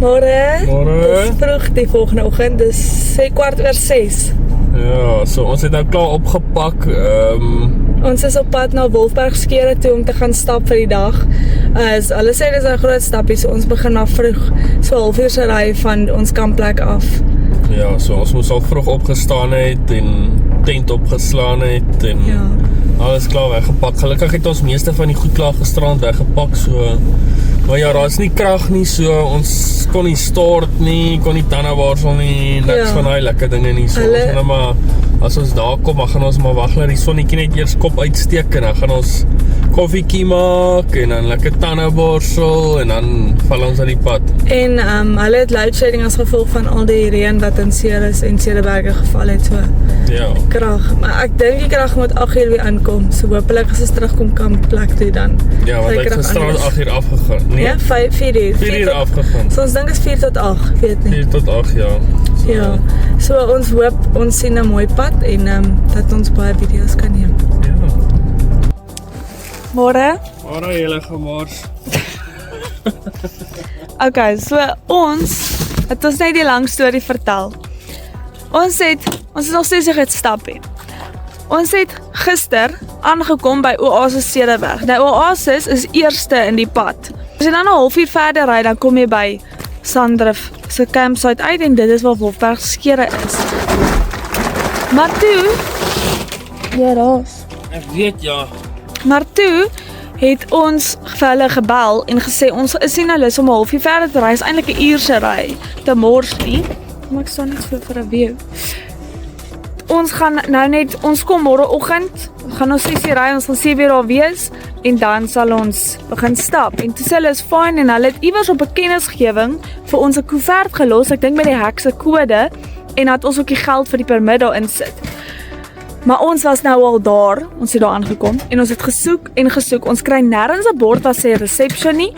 Môre. Môre. Dis vroeg die volgende oggend, dis 6:15. Ja, so ons het nou klaar opgepak. Ons is op pad na Wolfbergskere toe om te gaan stap vir die dag. Hulle sê dis 'n groot stappie, so ons begin maar vroeg, so 'n halfuur se ry van ons kampplek af. Ja, so ons moes al vroeg opgestaan het en tent opgeslaan het en alles klaar weggepak. Gelukkig het ons meeste van die goed klaar gisterand weggepak, so maar ja, daar is nie krag nie, so ons kon nie stort nie, kon nie tandeborsel nie, niks van daai lekker dinge nie. So ons gaan maar, as ons daar kom, dan gaan ons maar wag dat die sonnetjie net eers kop uitsteek en dan gaan ons koffiekie maak en dan lekker tandeborsel en dan val ons aan die pad. En hulle het loadshedding as gevolg van al die reën wat in Ceres en Cederberge geval het, so Ja. krag. Maar ek dink die krag moet 8 uur weer aankom, so hopelik as ons terugkom kampplek toe dan. Ja, want hy het gisterand 8 uur afgegaan. Nee, Ja, 4 uur. 4 uur afgegaan. So ons dink is 4 tot 8, weet nie. 4 tot 8, ja. So, Ja, so ons hoop ons sien 'n mooi pad en dat ons baie video's kan neem. Ja. Môre. Môre hele gemors. Okay, so het ons net die lang storie vertel. Ons is nog steeds nie gestap nie. Ons het gister aangekom by Oasis Cederberg. Nou Oasis is eerste in die pad. As jy dan 'n halfuur verder ry, dan kom jy by Sandrift se campsite uit en dit is waar Wolfbergskere is. Maar toe, ja, daar's. Ek weet ja. Maar toe het ons vir hulle gebel en gesê ons is nie nou lus om 'n halfuur verder te ry, is eintlik 'n uur se ry te mors nie. Maar ek staan net vir 'n view. Ons kom môreoggend, gaan ons 6 uur ry, ons gaan 7 uur daar wees en dan sal ons begin stap. En toe sê hulle is fine en hulle het iewers op 'n kennisgewing vir ons 'n koevert gelos, ek dink met die hek se kode en dat ons ook die geld vir die permit daar insit. Maar ons was nou al daar, ons het daar aangekom en ons het gesoek en gesoek. Ons kry nêrens 'n bord wat sê reception nie.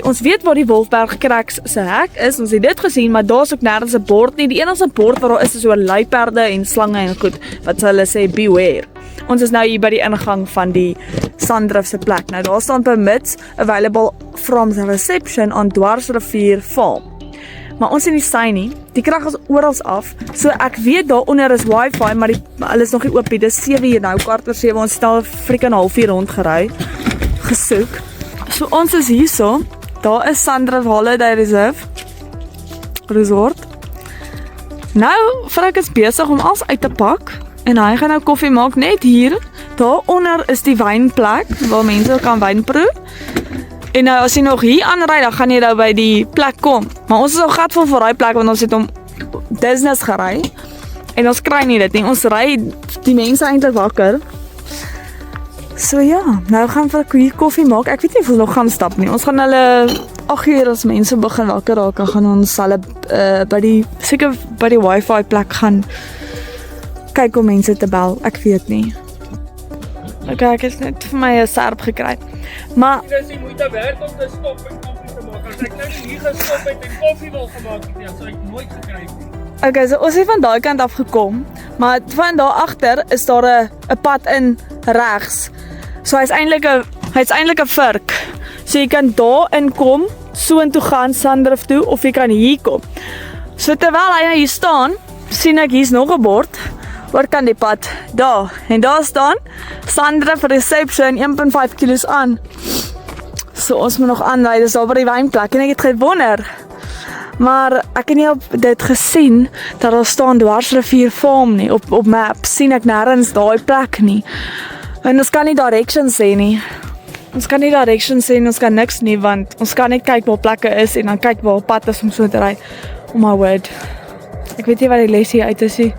Ons weet waar die Wolfberg Cracks se hek is. Ons het dit gesien, maar daar's ook nêrens 'n bord nie. Die enigste bord wat daar is oor luiperde en slange en goed wat hulle sê beware. Ons is nou hier by die ingang van die Sandrift se plek. Nou daar staan permits available from the reception on Dwarsrivier Farm. Maar ons sien nie sy nie. Die krag is oral af. So ek weet daaronder is wifi, maar hulle is nog nie oop nie. Dis 7 uur nou, 7:15. Ons het al freaking 'n halfuur rondgery, gesoek. So ons is hierso. Daar is Sandrift Holiday Resort. Nou, Frank is besig om alles uit te pak en hy gaan nou koffie maak net hier. Daaronder is die wynplek waar mense kan wyn proe. En nou as jy nog hier aanry, dan gaan jy nou by die plek kom. Maar ons is al gatvol vir daai plek want ons het om business gery. En ons kry nie dit nie. Ons ry die mense eintlik wakker. So ja, nou gaan vir hier koffie maak. Ek weet nie of ons nog gaan stap nie. Ons gaan hulle 8 uur as mense begin wakker raak, dan gaan ons hulle seker by die wifi plek gaan kyk om mense te bel. Ek weet nie. Okay, ek het net vir my 'n serp gekry. Maar Dit is nie moeite werd om te stop en koffie te maak. As ek nou nie hier gestop het en koffie wil gemaak het, dan sou ek nooit gekry het. okay, so ons het van daai kant af gekom, maar van daar agter is daar 'n pad in regs. So hy's eintlik 'n vurk. So jy kan daar inkom, so intoe gaan Sandrift toe of jy kan hier kom. So terwyl hy hier staan, sien ek hier's nog 'n bord. Waar kan die pad? Daar. En daar staan Sandrift Reception 1.5 kilos aan. So ons moet nog aanry, dis daar by die wynplek en ek het gewonder. Maar ek het nie op dit gesien dat daar staan Dwarsrivier Farm nie. Op map sien ek nêrens daai plek nie. En ons kan nie directions sê nie. Ons kan niks nie want ons kan net kyk waar plekke is en dan kyk waar pad is om so te ry. Oh my word. Ek weet nie wat die les hier uit is nie.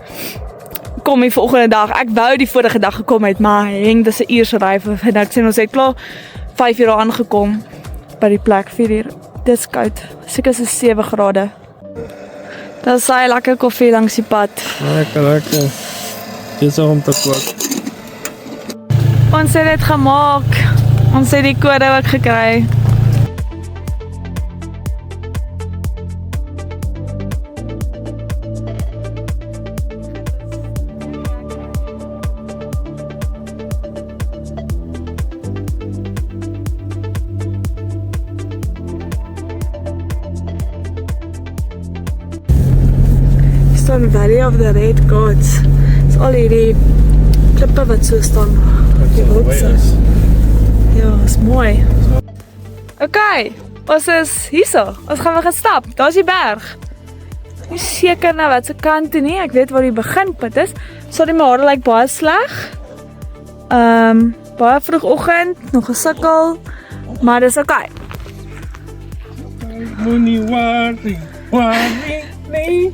Kom die volgende dag. Ek wou die vorige dag gekom het, maar heng dis 'n uur se ry en ek sien ons het klaar 5 uur aangekom by die plek 4 uur. Dis koud. Seker is 7 grade. Daar is baie lekker koffie langs die pad. Lekker. Dis om te kook. Ons het dit gemaak. Ons het die kode ook gekry. van Valley of the Red Gods. Dis al hierdie klippe wat so staan. Die rotse. Ja, is mooi. Okay, ons is hierso. Ons gaan weer gaan stap. Daar's die berg. Nie seker na wat se kant toe nie. Ek weet waar die beginpunt is. Sorry, my hare lyk baie sleg. Baie vroegoggend, nog gesukkel, maar dis okay. Moenie worry nie.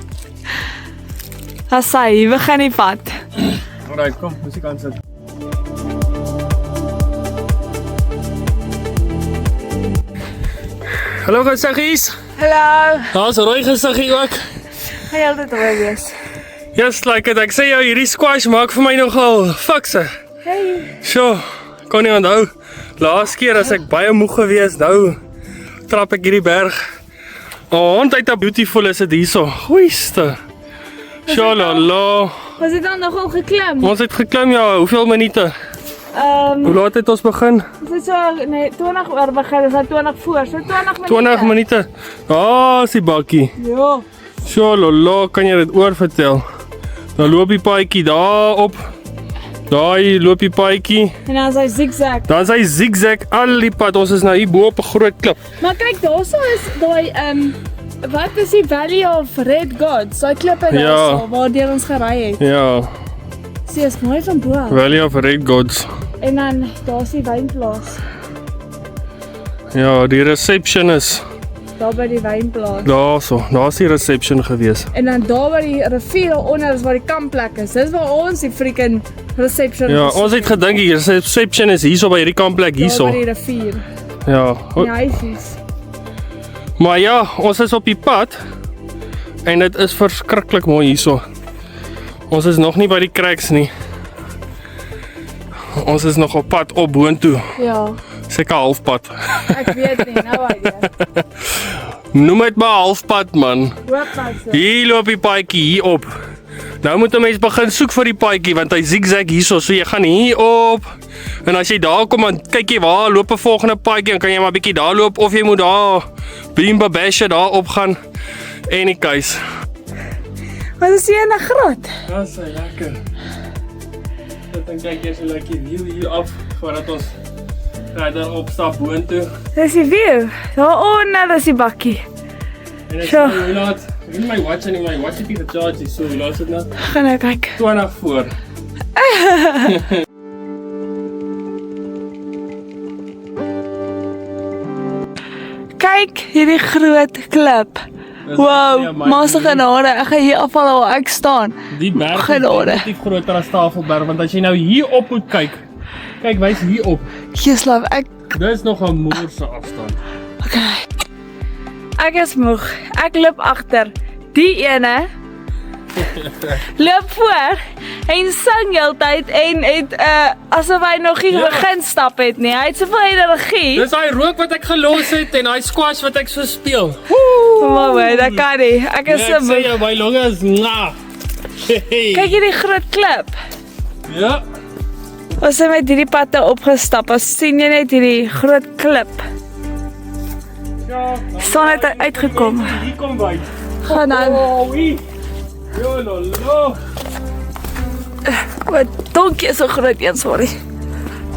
Asai, we gaan die pad. Alright, kom, musiek aansit. Hallo gesiggies. Hallo. Daar's 'n rooi gesiggie ook. Gaan jy altyd rooi wees? Yes, like it. Ek sê jou hierdie squash maak vir my nogal fikse. Hey. Sjoe, kon nie onthou. Laas keer as ek baie moeg gewees, nou trap ek hierdie berg. Hond uit 'n beautiful is dit hierso. Goeieste. Shalala. Was dit dan nogal geklim? Ons het geklim ja, hoeveel minute? Hoe laat het ons begin? Ons het so nee, 20 oor begin, is 20 voor, so 20 minute. 20 minute. Ah, is die bakkie. Ja. Shalala, kan jy dit oorvertel? Dan loop die paadjie daar op. Daai loop die paadjie. En dan is hy zigzag. Dan is hy zigzag al die pad. Ons is nou hier bo op 'n groot klip. Maar kyk, daarso is daai wat is die Valley of Red Gods? Daai klippe daarso waardeur ons gery het. Ja, Sien, is mooi van bo. Valley of Red Gods. En dan daar's die wynplaas. Ja, die reception is Daar by die wynplaas. daarso. Daar's die reception gewees. En dan daar by die rivier onder is waar die kampplek is. Dis waar ons die freaking reception Ja, ons het gedink die reception is hierso by hierdie kampplek hierso. Daar by die rivier. Ja. Die huisies. Maar ja, ons is op die pad. En dit is verskriklik mooi hierso. Ons is nog nie by die cracks nie. Ons is nog op pad op boontoe. Ja, Seker halfpad. ek weet nie, nou idea. Noem dit maar halfpad man. Hoop maar so. Hier loop die paadjie hier op. Nou moet 'n mens begin soek vir die paadjie want hy zigzag hierso, so jy gaan hier op. En as jy daar kom dan kyk jy waar loop 'n volgende paadjie, dan kan jy maar bietjie daar loop of jy moet daar Beambabashe daar op gaan. En die keus. Wat is hier 'n grot? Dat is lekker. Dan kyk jy so lekker hier af voordat ons verder opstap boontoe. Dis die view. Daaronder is die bakkie. En ek Sure. sê hoe laat? Ek het my watch en my watch het nie gecharge, so hoe laat is dit nou? Gaan nou kyk. 20 voor. Kyk hierdie groot klip. Wow, masse genade. Ek gaan hier afval waar ek staan. Die berg Genade. is definitief groter as Tafelberg, want as jy nou hier op moet kyk. Kyk, wys hier op. Geeslaaf, ek Dis nog 'n moerse afstand. okay. Ek is moeg. Ek loop agter. Die ene loop voor en sing heeltyd en het asof hy nog nie begin stap het nie. Hy het soveel energie. Dis daai rook wat ek gelos het en daai squash wat ek so speel. Maar dat kan nie. Ek is so Ek sê moeg. jou, my longe is na. Kyk hierdie groot klip. Ja. Ons het met hierdie pad opgestap. Ons sien jy net hierdie groot klip. Ja. Staan het uitgekom. Hier kom by. Gaan dan. Oh, hier. Jo lolo. Wat donkie is so groot een, sorry.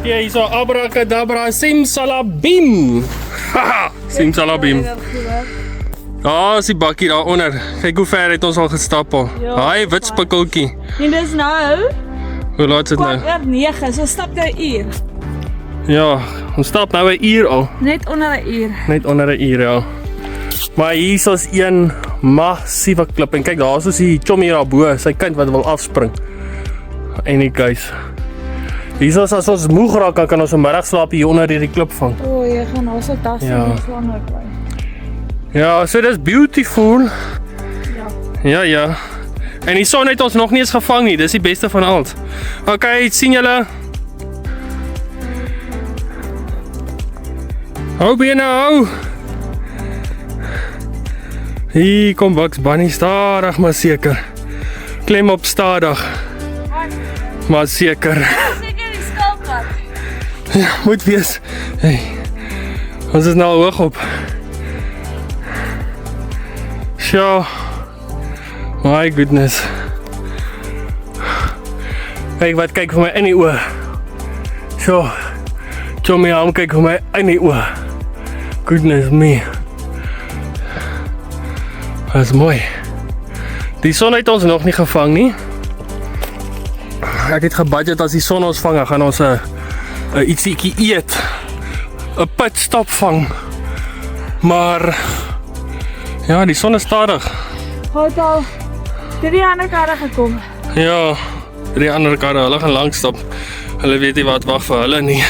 Hier is so abracadabra simsalabim. Haha, simsalabim. Ah, is die bakkie daar onder. Kyk hoe ver het ons al gestap al. Ja, Haai wit spikkeltjie. En dis nou Hoe laat is dit nou? 8:09, so stap nou 'n uur. Ja, ons stap nou 'n uur al. Net onder 'n uur. Net onder 'n uur ja. Maar hier is een massiewe klip en kyk daar is die chommy daar bo, sy kind wat wil afspring. En die guys. Hier is as ons moeg raak, dan kan ons 'n middag slaap hier onder hierdie klip vang. O, jy gaan nou so tas Ja. en slaan ook by. Ja, so dis beautiful. Ja. Ja. En die son het ons nog nie eens gevang nie, dis die beste van alles. Okay, sien julle. Hou bene hou. Hier kom Bugs Bunny stadig maar seker. Klem op stadig. Maar seker. Seker die skilpad. Ja, moet wees. Hey. Ons is nou hoog op. Sjoe. My goodness. Kyk wat kyk vir my in die oë. So, Tommy hom kyk vir my in die oë. Goodness me. Dat is mooi. Die son het ons nog nie gevang nie. Ek het gebudget as die son ons vang, gaan ons 'n ietsiekie eet. 'n pitstop vang. Maar ja, die son is stadig. Het al 3 ander karre gekom. Ja, 3 ander karre, hulle gaan lankstop. Hulle weet nie wat wag vir hulle nie.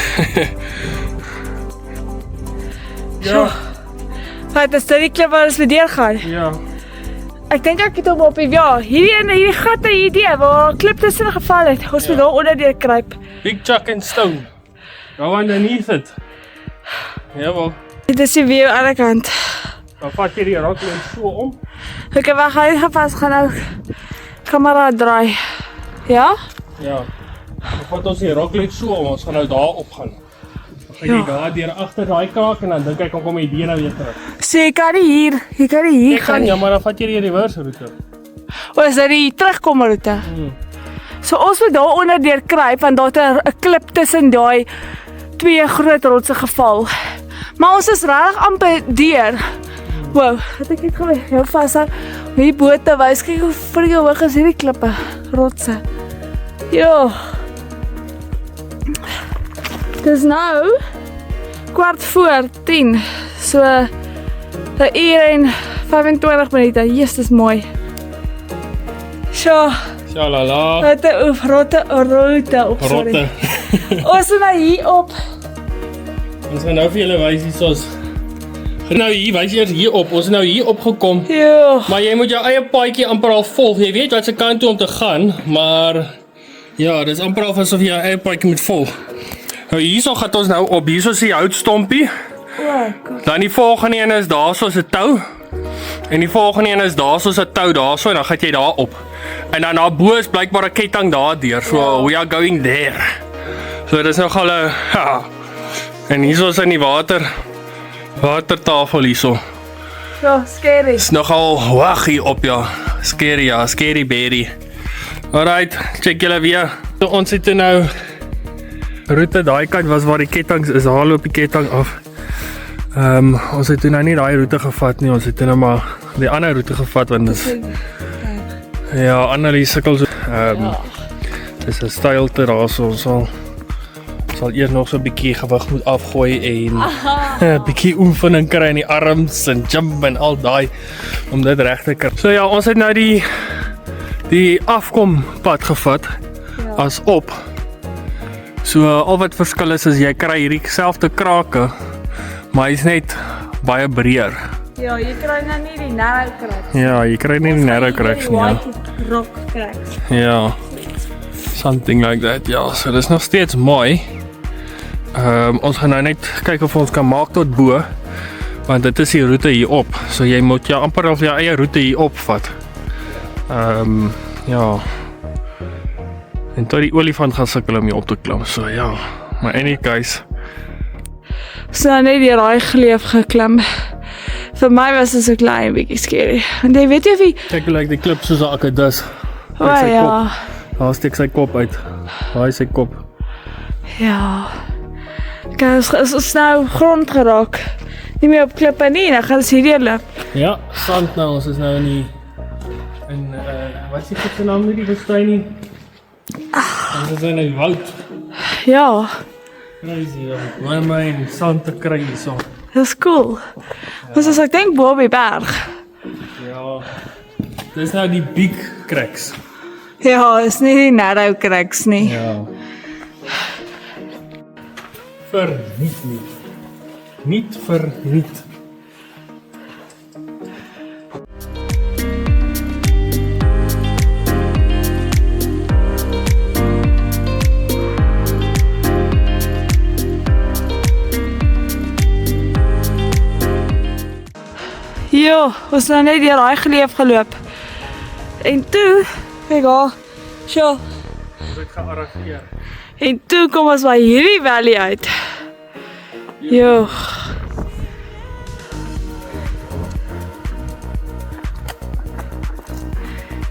Ja. Wat is dit die klip waar ons weer gaan? Ja. Ek dink ek het hom op die hierdie gatte hierdie waar 'n klip tussen geval het. Ons moet daar onder deur kruip. Big Chuck and Stone. Go underneath it. Ja, wel. Dit is die view aan die ander kant. Dan vat jy die rockland so om. Ek wag, hy gaan nou kamera draai. Ja? Ja. Dan vat ons die rockland so om, ons gaan nou daar op gaan. Dan gaan jy daar deur agter daai kraak en dan dink ek kom jy die nou weer terug. Sê jy kan nie hier Ek kan ja, maar dan vat jy die reverse route. O, is dit die terugkomroete? So ons moet daar onder deur kruip want daar het 'n klip tussen daai 2 groot rotse geval. Maar ons is regtig amper deur. Wow, het ek net geweet. Hou vas aan die bote wys. Kyk hoe vir jou hoog is hierdie klippe, rotse. Jo. Dis nou 10:15. So 1 uur en 25 minute. Jesus, dis mooi. So, Shalala. rotte op, sorry. Ons is nou hier op. Ons gaan nou vir julle wys hiersoos. Nou hier, wys eers hier op. Ons is nou hier opgekom. Jo. Maar jy moet jou eie paadjie amper al volg. Jy weet wat se kant toe om te gaan, maar ja, dis amper al asof jy jou eie paadjie moet volg. Nou hierso gaan ons nou op. Hierso is die houtstompie. Dan die volgende een is daarso 'n tou. En die volgende een is daarso 'n tou daarso en dan gaan jy daar op. En dan daarbo is blykbaar 'n ketting daardeur. So we are going there. So dis nog al 'n ja. En hierso is in die watertafel hierso. So, scary. Is nogal hoog hier op ja. Scary ja, scary berry. Alright, check julle weer. So, ons het nou route daai kant was waar die kettinge is. Daar loop die ketting af. Ons het nou nie daai route gevat nie. Ons het nou maar die ander route gevat want dis ja, Annelie sukkel so. Dis 'n steilte daar so ons sal eers nog so 'n bietjie gewig moet afgooi en 'n bietjie oefening kry in die arms en jump en al daai om dit reg te kry. So ja, ons het nou die afkompad gevat as op. So al wat verskil is jy kry hierdie selfde krake, maar hy's net baie breër. Ja, jy kry nou nie die narrow cracks. Ja, jy kry nie die narrow cracks nie. Ja. Rock cracks. Ja. Something like that. Ja, so dis nog steeds mooi. Ons gaan nou net kyk of ons kan maak tot bo, want dit is die roete hier op. So jy moet jou amper of jou eie roete hier opvat. Ja. En tot die olifant gaan sukkel om hier op te klim. So ja, maar any case. So net die raai geleef geklim. Vir my was dit so klein bietjie scary. Want jy weet jy of jy Kyk hoe lyk die klip soos 'n akkedus. O ja. Daar steek sy kop uit. Daar is sy kop. Ja. Kyk, ons nou grond geraak. Nie meer op klippe nie, dan gaan ons hierdie loop. Ja, sand nou, ons is nou in wat is die naam van die woestyn nie? Ons is in die woud. Ja, Crazy, ja. My sand te kry hierso. dis cool. Ons is ek dink bo op die berg. Ja. Dis nou die big cracks. Ja, is nie die narrow cracks nie. Ja. Verniet nie. Niet verniet. Jo, ons nou net die raai geleef geloop. En toe, kyk daar. Sjoe. Ons het gearriveer. En toe kom ons by hierdie valley uit. Jo.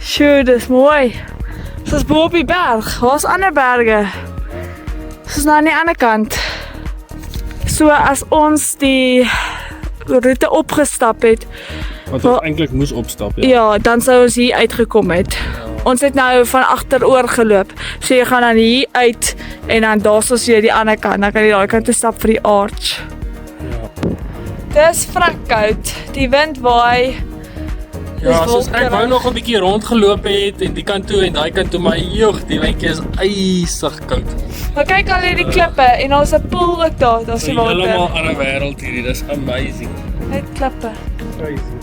Sjoe, dis mooi. Ons is bo op die berg. Waar is ander berge? Ons is nou aan die ander kant. So as ons die roete opgestap het, Wat ons eintlik moes opstap, ja, dan sou ons hier uitgekom het. Ons het nou van agteroor geloop. So jy gaan dan hier uit en dan daar's ons weer die ander kant. Dan kan jy daai kant toe stap vir die arch. Dis vrek koud. Die wind waai. Ja, soos ek wou nog 'n bietjie rondgeloop het en die kant toe en daai kant toe, maar joeg, die windjie is ysig koud. Maar kyk al hierdie klippe en daar's 'n poel ook daar. Daar's die water. Heeltemal ander wêreld hierdie, dis amazing. Net klippe. Crazy.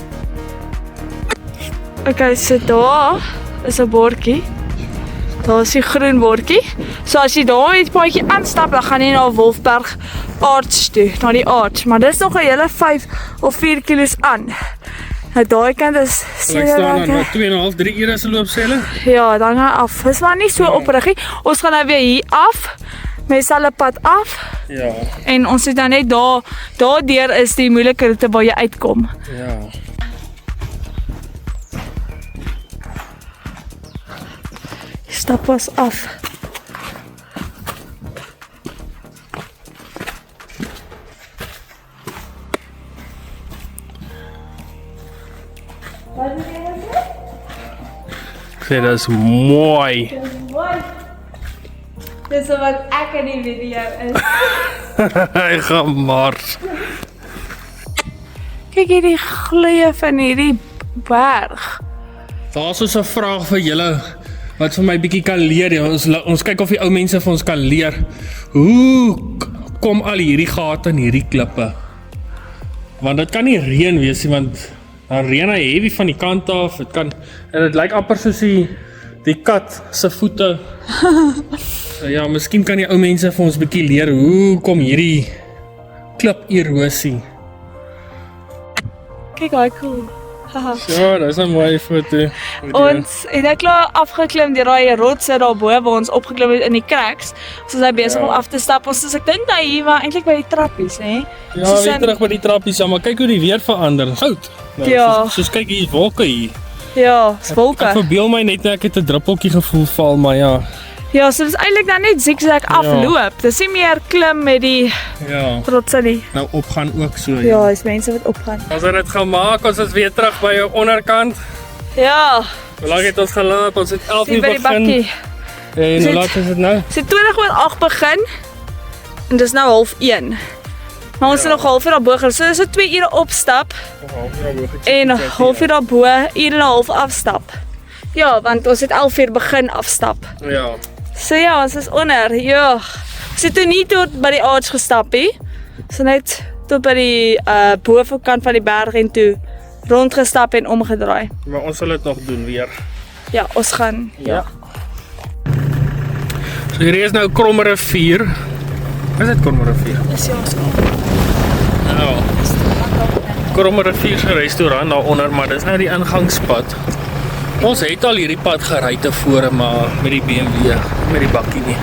Okay, so daar is 'n bordjie. Daar is die groen bordjie. So as jy daar met die paadjie aanstap, dan gaan jy na Wolfberg Arch toe, na die arch. Maar dis nog 'n hele 5 of 4 kilos aan. Nou daai kant is Ek staan dan 2,5, 3 ure se loop sê hulle. ja, dan gaan af. Dis maar nie so oprig nie. Ons gaan nou weer hier af. Met dieselfde pad af. Ja, En ons het dan net daardeur is die moeilike roete waar jy uitkom. ja. Stap pas af. Sê dis mooi. Dis wat ek in die video is. Hy gaan mars. Kyk hierdie gloeie van hierdie berg. Daar's so 'n vraag vir julle wat vir my bietjie kan leer. Ja. Ons kyk of die ou mense vir ons kan leer. Hoe kom al hierdie gate in hierdie klippe? Want dit kan nie reën wees nie, want dan reën hy heavy van die kant af. Dit kan en dit lyk amper soos die kat se voete. So ja, miskien kan die ou mense vir ons bietjie leer hoe kom hierdie klip erosie. Kyk hoe cool. Haha. Ja, dis 'n mooi foto. Ons het nou klaar afgeklim deur daai rotse daarbo waar ons opgeklim het in die cracks. Ons is nou besig om af te stap. Ons is ek dink nou hier waar eintlik by die trappies, hè. Ja, soos weer in- terug by die trappies, ja, maar kyk hoe die weer verander. Goud. Nou, Ja. Soos kyk hier wolke hier. Ja, dis Ek wolke. verbeel my net ek het 'n druppeltjie gevoel val, maar ja. Ja, so dis eintlik dan net zigzag afloop. Dis nie meer klim met die Ja. rotse nie. Nou opgaan ook so. Ja, dis mense wat opgaan. Ons het dit gemaak. Ons is weer terug by jou onderkant. Ja, Hoe lank het ons geloop? Ons het 11 sien uur by die begin. bakkie. En Ons hoe het- laat is dit nou? Ons het 20:08 begin en dis nou 12:30. Maar ons het nog halfuur daarbo gery. So dis so 2 ure opstap en 'n halfuur daarbo, uur en 'n half afstap. Ja, want ons het 11:00 begin afstap. Ja. So ja, ons is onder. Ja. Ons het toe nie tot by die arch gestap nie. So net tot by die bovekant van die berg en toe rondgestap en omgedraai. Maar ons sal dit nog doen weer. Ja, ons gaan. Ja. So hier is nou Kromrivier. Is dit Kromrivier? Dis ja, ons gaan. Ja. Kromrivier se restaurant daaronder, maar dis nou die ingangspad. Ons het al hierdie pad gery tevore, maar met die BMW, met die bakkie nie.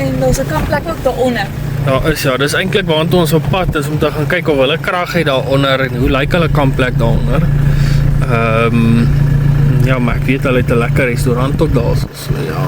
En daar's 'n kampplek ook daaronder. Daar is ja, dis eintlik waartoe ons op pad is om te gaan kyk of hulle krag het daaronder en hoe lyk hulle kampplek daaronder. Ja, maar ek weet hulle het 'n lekker restaurant ook daar, so ja.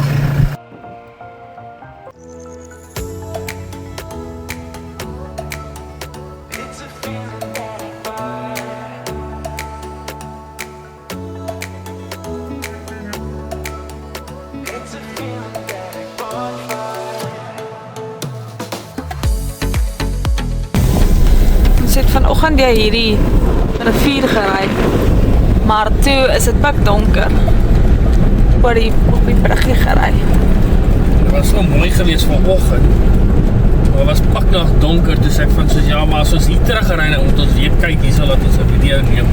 Ons het vanoggend deur hierdie rivier gery. Maar toe is dit pikdonker. Oor die op die bruggie gery. Dit was so mooi geweest vanoggend. Maar was pak nog donker, dus ek van soos ja, maar as ons hier terug gery nou moet ons weer kyk hierso laat ons 'n video neem.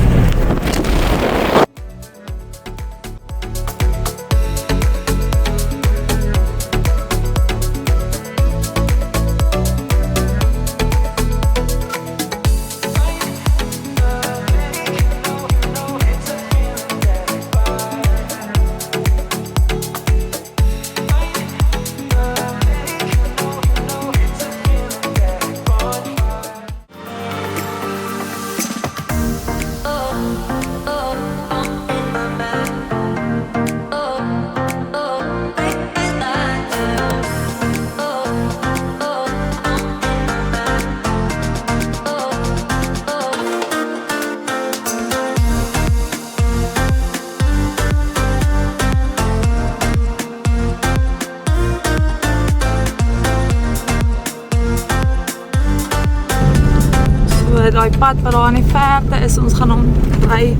So daai pad wat daar in die verte is, ons gaan hom ry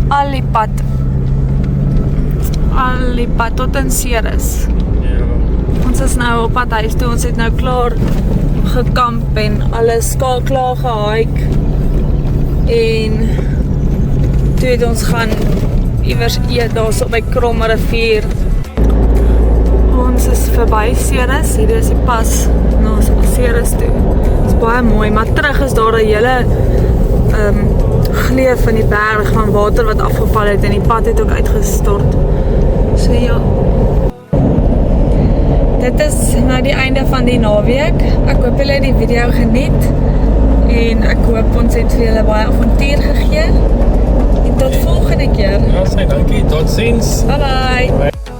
al die pad tot in Ceres. Ja. Ons is nou op pad huis toe, ons het nou klaar gekamp en alles klaar gehike en toe het ons gaan iewers eet daar so by Kromme Rivier. Ons is verby Ceres, hier is die pas na Ceres toe. Dit is baie mooi, maar terug is daar 'n hele gleuf in die berg van water wat afgeval het en die pad het ook uitgestort. So ja. Dit is nou die einde van die naweek. Ek hoop julle het die video geniet en ek hoop ons het vir julle baie avontuur gegee. En tot volgende keer. Ja, sê dankie. Totsiens. Bye bye. Bye.